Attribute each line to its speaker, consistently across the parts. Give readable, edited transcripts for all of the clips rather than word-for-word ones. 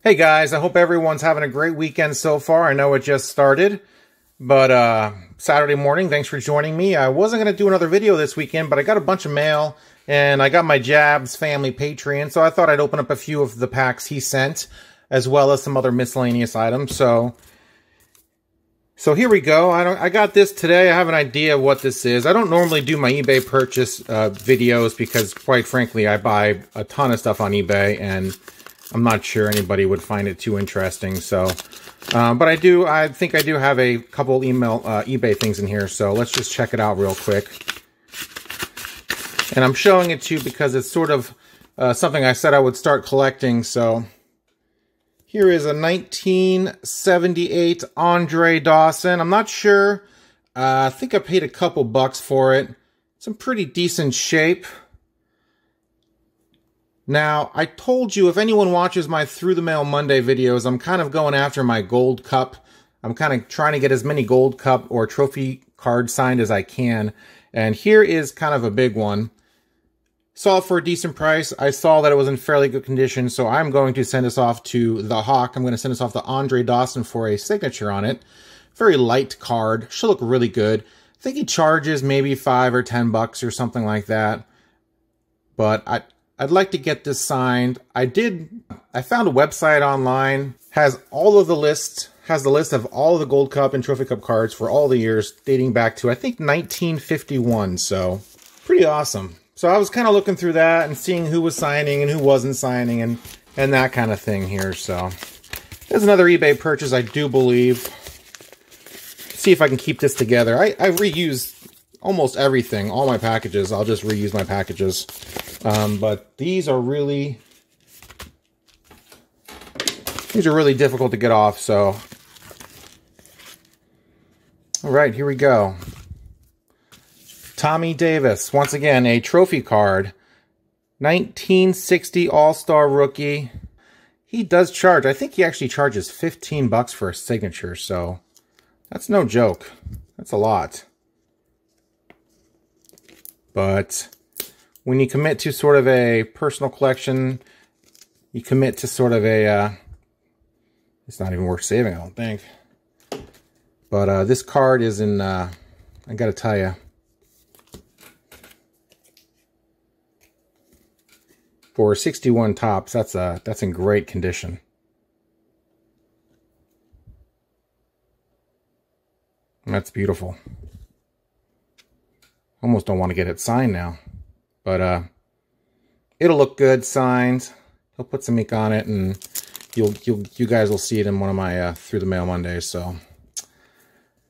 Speaker 1: Hey guys, I hope everyone's having a great weekend so far. I know it just started, but Saturday morning, thanks for joining me. I wasn't going to do another video this weekend, but I got a bunch of mail, and I got my Jabs family Patreon, so I thought I'd open up a few of the packs he sent, as well as some other miscellaneous items. So here we go. I got this today. I have an idea of what this is. I don't normally do my eBay purchase videos because, quite frankly, I buy a ton of stuff on eBay, and I'm not sure anybody would find it too interesting. So, but I think I do have a couple eBay things in here. So let's just check it out real quick. And I'm showing it to you because it's sort of something I said I would start collecting. So here is a 1978 Andre Dawson. I'm not sure. I think I paid a couple bucks for it. It's in pretty decent shape. Now, I told you if anyone watches my Through the Mail Monday videos, I'm kind of going after my gold cup. I'm kind of trying to get as many gold cup or trophy cards signed as I can. And here is kind of a big one. Saw it for a decent price. I saw that it was in fairly good condition, so I'm going to send this off to the Hawk. I'm going to send this off to Andre Dawson for a signature on it. Very light card. Should look really good. I think he charges maybe $5 or $10 or something like that. But I'd like to get this signed. I found a website online, has the list of all of the Gold Cup and Trophy Cup cards for all the years dating back to, I think, 1951. So pretty awesome. So I was kind of looking through that and seeing who was signing and who wasn't signing and that kind of thing here. So there's another eBay purchase, I do believe. See if I can keep this together. I reuse almost everything, all my packages. I'll just reuse my packages. But these are really difficult to get off, so. All right, here we go. Tommy Davis, once again, a trophy card. 1960 All-Star Rookie. He does charge. I think he actually charges $15 for a signature, so that's no joke. That's a lot. But when you commit to sort of a personal collection, you commit to sort of a, it's not even worth saving, I don't think. But this card is in, I gotta tell you, for 61 tops, that's in great condition. And that's beautiful. Almost don't want to get it signed now. But it'll look good signed. He'll put some ink on it, and you guys will see it in one of my Through the Mail Mondays. So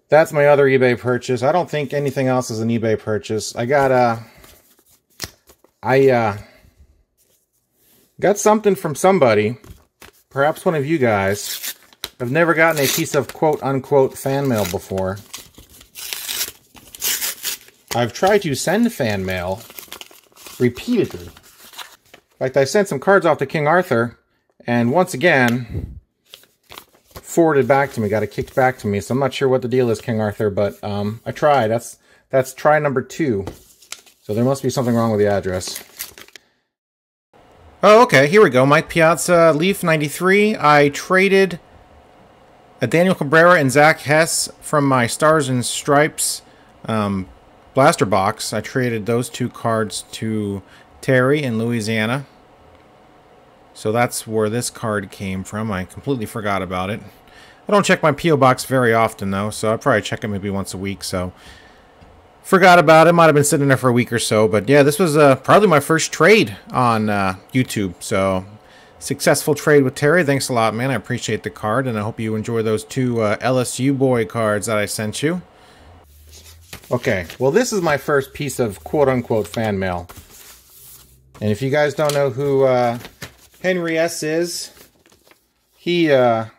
Speaker 1: that's my other eBay purchase. I don't think anything else is an eBay purchase. I got something from somebody, perhaps one of you guys. I've never gotten a piece of quote-unquote fan mail before. I've tried to send fan mail repeatedly. In fact, I sent some cards off to King Arthur, and once again, forwarded back to me, got it kicked back to me, so I'm not sure what the deal is, King Arthur, but I tried. That's try number 2. So there must be something wrong with the address. Oh, okay, here we go. Mike Piazza, Leaf 93. I traded a Daniel Cabrera and Zach Hess from my Stars and Stripes blaster box. I traded those 2 cards to Terry in Louisiana. So that's where this card came from. I completely forgot about it. I don't check my P.O. box very often, though, so I probably check it maybe once a week. So forgot about it. Might have been sitting there for a week or so. But yeah, this was probably my first trade on YouTube. So successful trade with Terry. Thanks a lot, man. I appreciate the card, and I hope you enjoy those 2 LSU boy cards that I sent you. Okay, well, this is my first piece of quote-unquote fan mail. And if you guys don't know who Henry S. is, he's got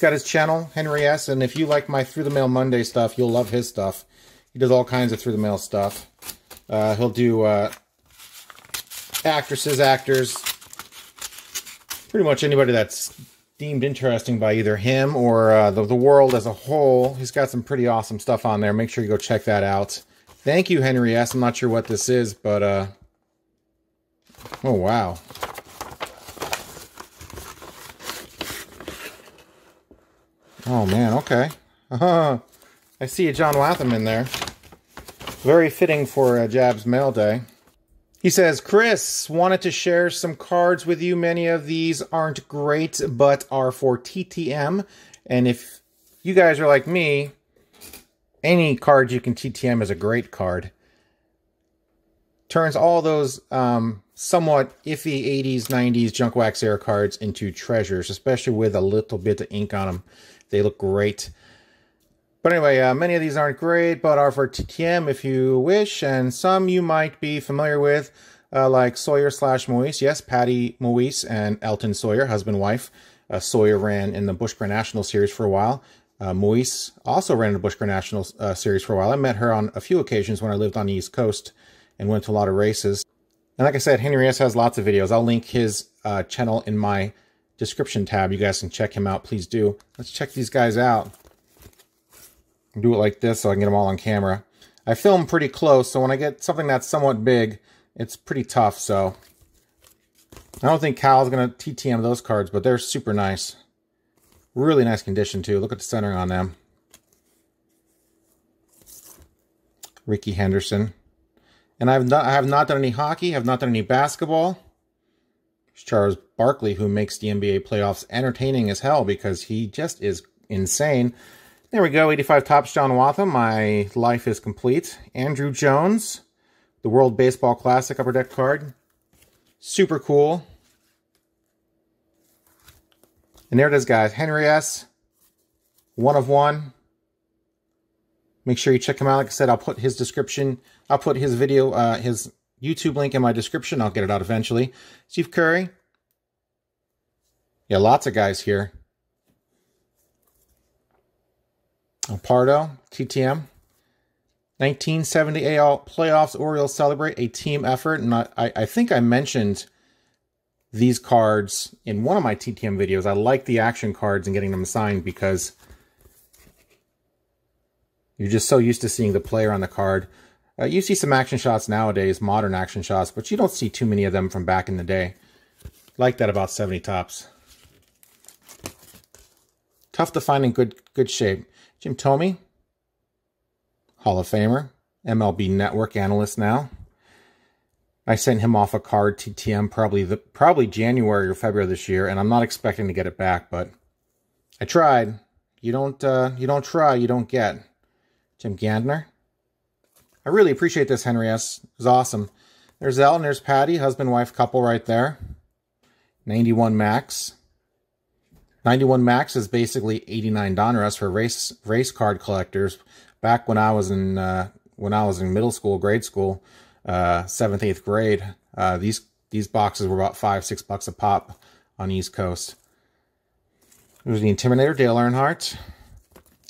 Speaker 1: his channel, Henry S. And if you like my Through the Mail Monday stuff, you'll love his stuff. He does all kinds of Through the Mail stuff. He'll do actresses, actors, pretty much anybody that's deemed interesting by either him or the world as a whole. He's got some pretty awesome stuff on there. Make sure you go check that out. Thank you, Henry S. I'm not sure what this is, but oh wow. Oh, man, okay. I see a John Latham in there. Very fitting for Jab's Mail Day. He says, Chris, wanted to share some cards with you. Many of these aren't great, but are for TTM. And if you guys are like me, any card you can TTM is a great card. Turns all those somewhat iffy 80s, 90s junk wax era cards into treasures, especially with a little bit of ink on them. They look great. But anyway, many of these aren't great, but are for TTM if you wish, and some you might be familiar with, like Sawyer / Moise. Yes, Patty Moise and Elton Sawyer, husband-wife. Sawyer ran in the Busch Grand National Series for a while. Moise also ran in the Busch Grand National Series for a while. I met her on a few occasions when I lived on the East Coast and went to a lot of races. And like I said, Henry S. has lots of videos. I'll link his channel in my description tab. You guys can check him out. Please do. Let's check these guys out. Do it like this so I can get them all on camera. I film pretty close, so when I get something that's somewhat big, it's pretty tough, so I don't think Cal's going to TTM those cards, but they're super nice. Really nice condition, too. Look at the centering on them. Ricky Henderson. And I have not done any hockey. I have not done any basketball. There's Charles Barkley, who makes the NBA playoffs entertaining as hell because he just is insane. There we go, 85 Topps John Latham. My life is complete. Andrew Jones, the World Baseball Classic Upper Deck card. Super cool. And there it is, guys. Henry S. 1 of 1. Make sure you check him out. Like I said, I'll put his description. I'll put his video, his YouTube link in my description. I'll get it out eventually. Steve Curry. Yeah, lots of guys here. Pardo, TTM. 1970 AL Playoffs, Orioles celebrate a team effort. And I think I mentioned these cards in one of my TTM videos. I like the action cards and getting them signed because you're just so used to seeing the player on the card. You see some action shots nowadays, modern action shots, but you don't see too many of them from back in the day. Like that about 70 Topps. Tough to find in good shape. Jim Thome, Hall of Famer, MLB Network analyst now. I sent him off a card TTM probably January or February this year, and I'm not expecting to get it back, but I tried. You don't try, you don't get. Jim Gantner. I really appreciate this, Henry S. It was awesome. There's Elle and there's Patty, husband-wife couple right there. 91 Max. 91 Max is basically 89 Donruss for race card collectors. Back when I was in middle school, grade school, 7th, 8th grade, these boxes were about $5-6 a pop on the East Coast. There's the Intimidator, Dale Earnhardt.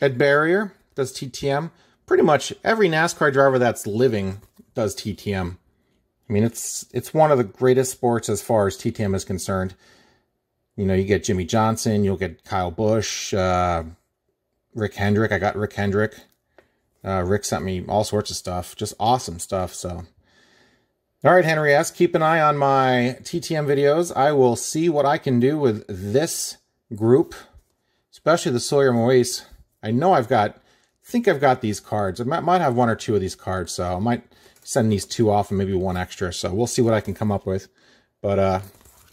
Speaker 1: Ed Barrier does TTM. Pretty much every NASCAR driver that's living does TTM. I mean, it's one of the greatest sports as far as TTM is concerned. You know, you get Jimmy Johnson, you'll get Kyle Busch, Rick Hendrick. I got Rick Hendrick. Rick sent me all sorts of stuff. Just awesome stuff, so. All right, Henry S., keep an eye on my TTM videos. I will see what I can do with this group, especially the Sawyer Moise. I know I think I've got these cards. I might have 1 or 2 of these cards, so I might send these 2 off and maybe 1 extra. So we'll see what I can come up with. But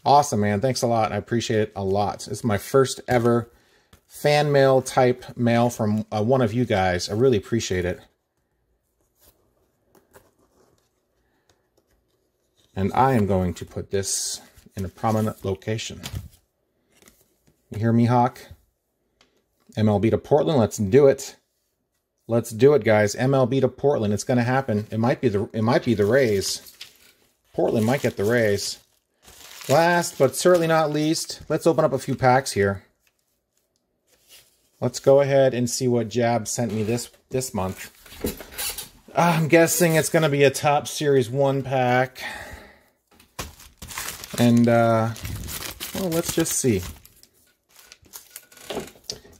Speaker 1: awesome, man. Thanks a lot. I appreciate it a lot. This is my first ever fan mail type mail from one of you guys. I really appreciate it. And I am going to put this in a prominent location. You hear me, Hawk? MLB to Portland. Let's do it. Let's do it, guys. MLB to Portland. It's going to happen. It might be the Rays. Portland might get the Rays. Last, but certainly not least, let's open up a few packs here. Let's go ahead and see what Jab sent me this month. I'm guessing it's going to be a Topps Series 1 pack. And, well, let's just see.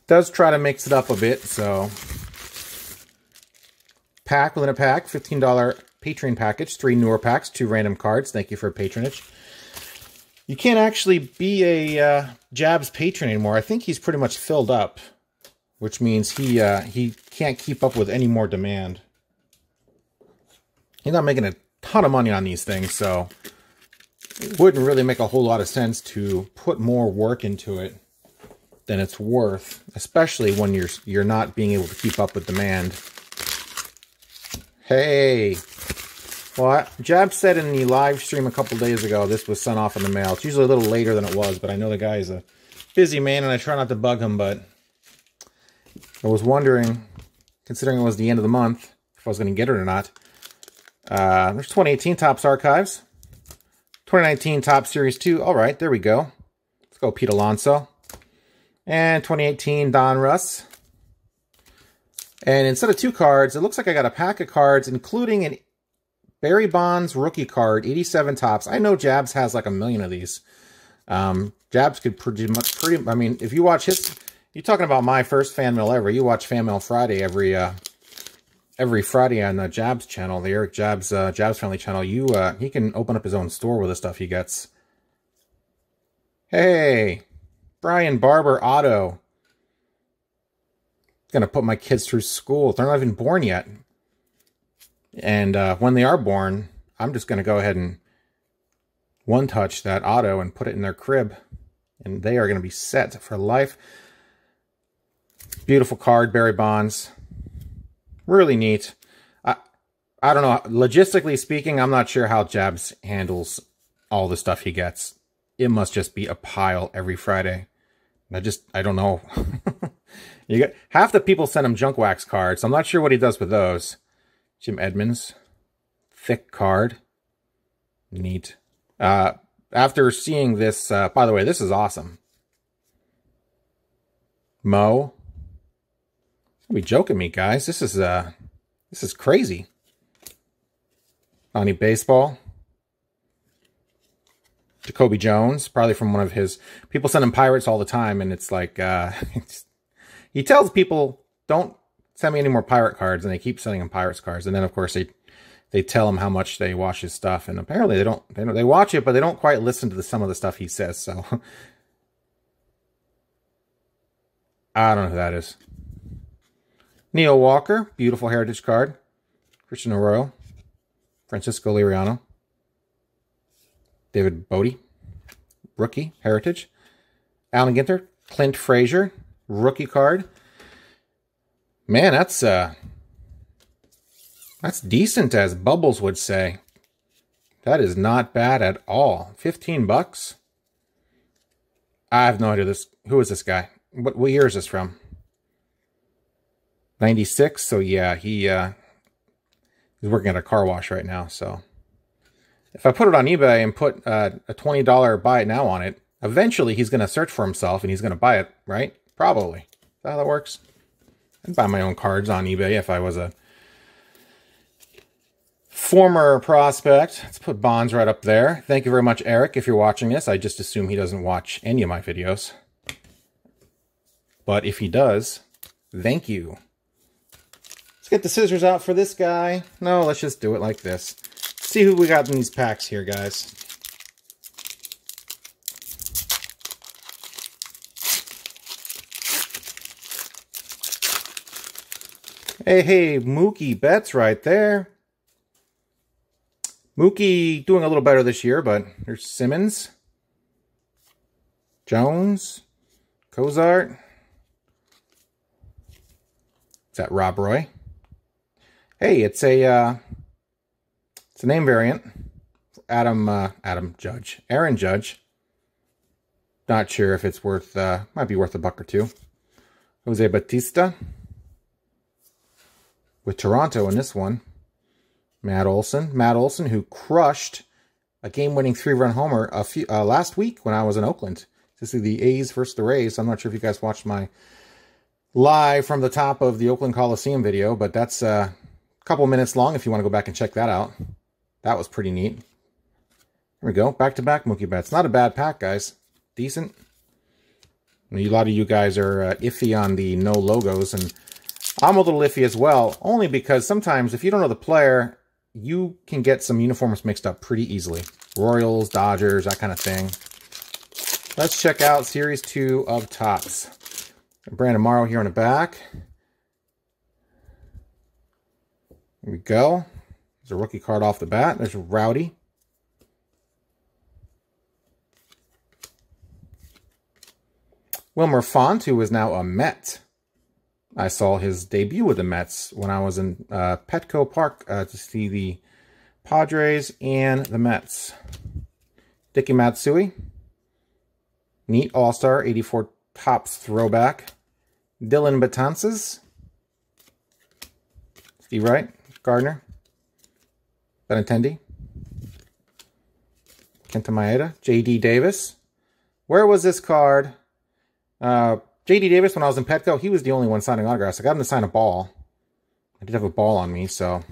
Speaker 1: Does try to mix it up a bit, so. Pack within a pack, $15 Patreon package, 3 newer packs, 2 random cards. Thank you for patronage. You can't actually be a Jab's patron anymore. I think he's pretty much filled up. which means he can't keep up with any more demand. He's not making a ton of money on these things, so it wouldn't really make a whole lot of sense to put more work into it than it's worth, especially when you're not being able to keep up with demand. Hey, well, Jab said in the live stream a couple days ago this was sent off in the mail. It's usually a little later than it was, but I know the guy is a busy man and I try not to bug him, but I was wondering, considering it was the end of the month, if I was going to get it or not. There's 2018 Topps Archives. 2019 Topps Series 2. All right, there we go. Let's go Pete Alonso. And 2018 Don Russ. And instead of 2 cards, it looks like I got a pack of cards, including an Barry Bonds rookie card, 87 Topps. I know Jabs has like a million of these. Jabs could pretty much, I mean, if you watch his, you're talking about my first fan mail ever. You watch Fan Mail Friday every Friday on the Jabs channel, the Eric Jabs Jabs Family channel. He can open up his own store with the stuff he gets. Hey, Brian Barber auto. Gonna put my kids through school. They're not even born yet. And when they are born, I'm just gonna go ahead and one-touch that auto and put it in their crib. And they are gonna be set for life. Beautiful card, Barry Bonds. Really neat. I don't know. Logistically speaking, I'm not sure how Jabs handles all the stuff he gets. It must just be a pile every Friday. I don't know. You get half the people send him junk wax cards. I'm not sure what he does with those. Jim Edmonds. Thick card. Neat. After seeing this, by the way, this is awesome. Mo. Don't be joking me, guys. This is crazy. Donnie Baseball. Jacoby Jones, probably from one of his... People send him Pirates all the time, and it's like... he tells people, don't send me any more Pirate cards, and they keep sending him Pirates cards. And then, of course, they tell him how much they watch his stuff, and apparently they watch it, but they don't quite listen to some of the stuff he says, so... I don't know who that is. Neil Walker, beautiful heritage card. Christian Arroyo. Francisco Liriano. David Bodie, rookie, heritage. Alan Ginter, Clint Frazier, rookie card. Man, that's decent, as Bubbles would say. That is not bad at all. 15 bucks. I have no idea who is this guy? What year is this from? 96. So yeah, he's working at a car wash right now. So if I put it on eBay and put a $20 buy it now on it, eventually he's going to search for himself and he's going to buy it, right? Probably. Is that how that works? I'd buy my own cards on eBay if I was a former prospect. Let's put Bonds right up there. Thank you very much, Eric, if you're watching this. I just assume he doesn't watch any of my videos. But if he does, thank you. Let's get the scissors out for this guy. No, let's just do it like this. See who we got in these packs here, guys. Hey, Mookie Betts right there. Mookie doing a little better this year, but there's Simmons, Jones, Cozart. Is that Rob Roy? Hey, it's a name variant. Aaron Judge. Not sure if it's worth, might be worth $1 or $2. Jose Bautista. With Toronto in this one. Matt Olson, who crushed a game-winning 3-run homer last week when I was in Oakland. This is the A's versus the Rays. I'm not sure if you guys watched my live from the top of the Oakland Coliseum video, but that's a couple minutes long if you want to go back and check that out. That was pretty neat. Here we go. Back-to-back Mookie Betts. Not a bad pack, guys. Decent. A lot of you guys are iffy on the no logos, and I'm a little iffy as well, only because sometimes if you don't know the player, you can get some uniforms mixed up pretty easily. Royals, Dodgers, that kind of thing. Let's check out Series 2 of Topps. Brandon Morrow here on the back. Here we go. There's a rookie card off the bat. There's Rowdy. Wilmer Font, who is now a Met. I saw his debut with the Mets when I was in Petco Park to see the Padres and the Mets. Dicky Matsui. Neat All-Star, 84 Topps throwback. Dylan Betances. Steve Wright. Gardner. Benintendi. Kenta Maeda. J.D. Davis. Where was this card? J.D. Davis, when I was in Petco, he was the only one signing autographs. I got him to sign a ball. I did have a ball on me, so...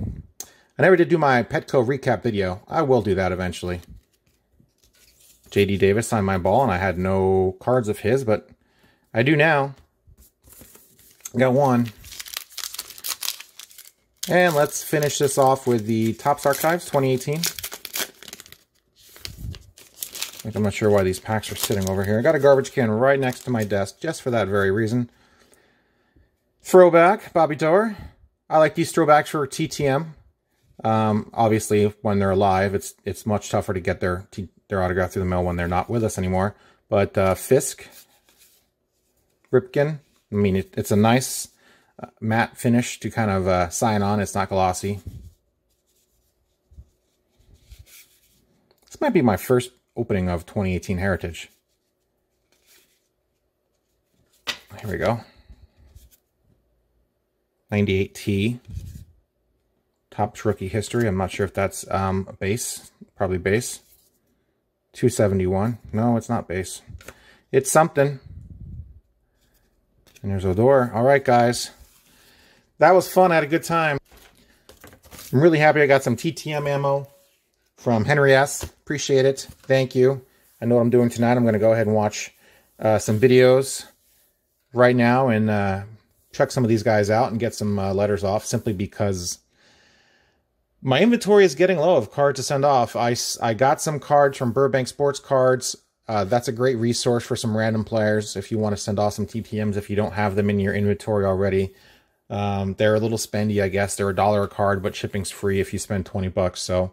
Speaker 1: I never did do my Petco recap video. I will do that eventually. J.D. Davis signed my ball, and I had no cards of his, but I do now. I got one. And let's finish this off with the Topps Archives 2018. I'm not sure why these packs are sitting over here. I got a garbage can right next to my desk just for that very reason. Throwback, Bobby Doerr. I like these throwbacks for TTM. Obviously, when they're alive, it's much tougher to get their autograph through the mail when they're not with us anymore. But Fisk, Ripken. I mean, it's a nice matte finish to kind of sign on. It's not glossy. This might be my first opening of 2018 Heritage. Here we go. 98T. Topps rookie history. I'm not sure if that's base. Probably base. 271. No, it's not base. It's something. And there's Odor. All right, guys. That was fun. I had a good time. I'm really happy I got some TTM ammo from Henry S. Appreciate it. Thank you. I know what I'm doing tonight. I'm going to go ahead and watch some videos right now and check some of these guys out and get some letters off, simply because my inventory is getting low of cards to send off. I got some cards from Burbank Sports Cards. That's a great resource for some random players if you want to send off some TTMs if you don't have them in your inventory already. They're a little spendy, I guess. They're $1 a card, but shipping's free if you spend 20 bucks. So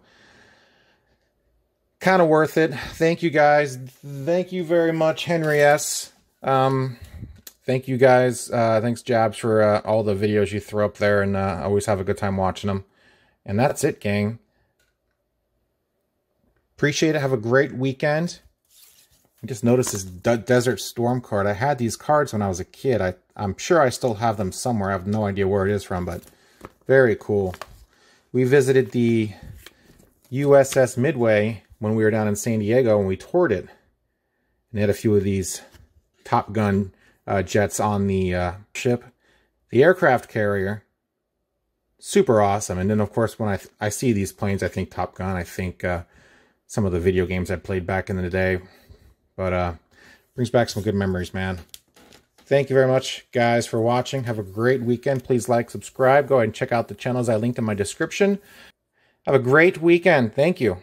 Speaker 1: kind of worth it. Thank you, guys. Thank you very much, Henry S. Thank you, guys. Thanks, Jabs, for all the videos you throw up there, and I always have a good time watching them. And that's it, gang. Appreciate it. Have a great weekend. I just noticed this Desert Storm card. I had these cards when I was a kid. I'm sure I still have them somewhere. I have no idea where it is from, but very cool. We visited the USS Midway when we were down in San Diego, and we toured it. And they had a few of these Top Gun jets on the ship. The aircraft carrier, super awesome. And then, of course, when I see these planes, I think Top Gun. I think some of the video games I played back in the day. But brings back some good memories, man. Thank you very much, guys, for watching. Have a great weekend. Please like, subscribe. Go ahead and check out the channels I linked in my description. Have a great weekend. Thank you.